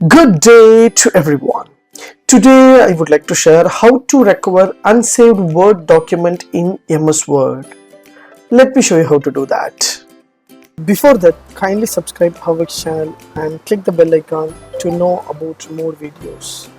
Good day to everyone. Today I would like to share how to recover unsaved Word document in MS Word. Let me show you how to do that. Before that, kindly subscribe HowXT channel and click the bell icon to know about more videos.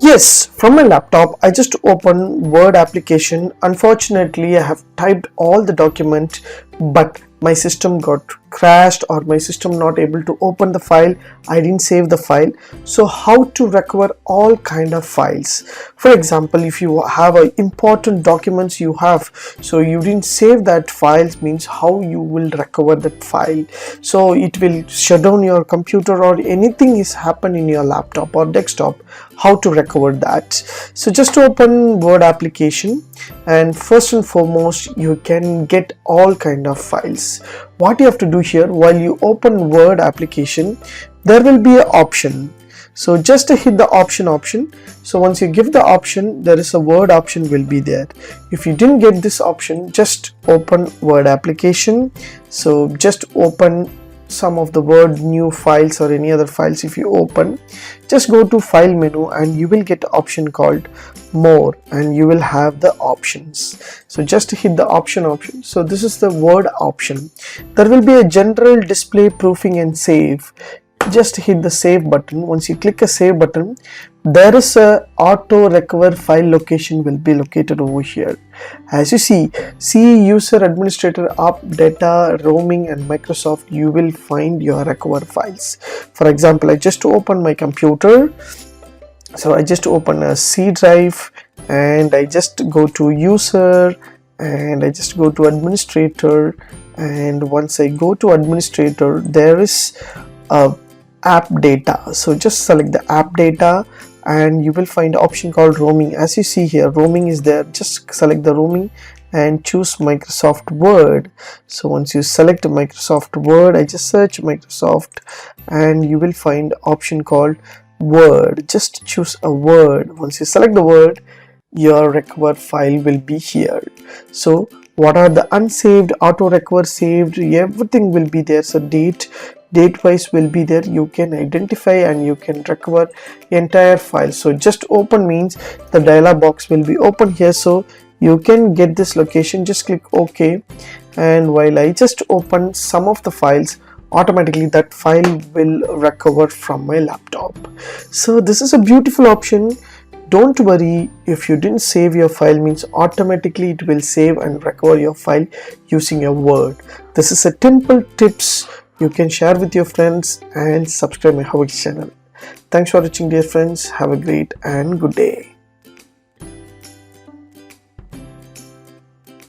Yes, from my laptop I just opened Word application. Unfortunately, I have typed all the document, but my system got crashed or my system not able to open the file. I didn't save the file. So how to recover all kind of files? For example, if you have a important documents you have, so you didn't save that files, means how you will recover that file. So it will shut down your computer or anything is happen in your laptop or desktop. How to recover that? So just open Word application, and first and foremost you can get all kind of files. What you have to do here, while you open Word application, there will be an option. So just hit the option. So once you give the option, there is a Word option will be there. If you didn't get this option, just open Word application. So just open some of the Word new files or any other files. If you open, just go to file menu and you will get an option called more, and you will have the options. So just hit the option. So this is the Word option. There will be a general display, proofing and save. Just hit the save button. Once you click a save button, there is a auto recover file location will be located over here. As you see user, administrator, app, data, roaming and Microsoft, you will find your recover files. For example, I just open my computer. So I just open a C drive and I just go to user and I just go to administrator, and once I go to administrator, there is a app data. So just select the app data and you will find an option called roaming. As you see here, roaming is there. Just select the roaming and choose Microsoft Word. So once you select Microsoft Word, I just search Microsoft and you will find option called Word. Just choose a Word. Once you select the Word, your recover file will be here. So what are the unsaved, auto recover, saved, everything will be there. So date wise will be there. You can identify and you can recover entire file. So just open means the dialog box will be open here, so you can get this location. Just click OK, and while I just open some of the files, automatically that file will recover from my laptop. So this is a beautiful option. Don't worry, if you didn't save your file, means automatically it will save and recover your file using your Word. This is a simple tips you can share with your friends, and subscribe my HowXT channel. Thanks for watching, dear friends. Have a great and good day.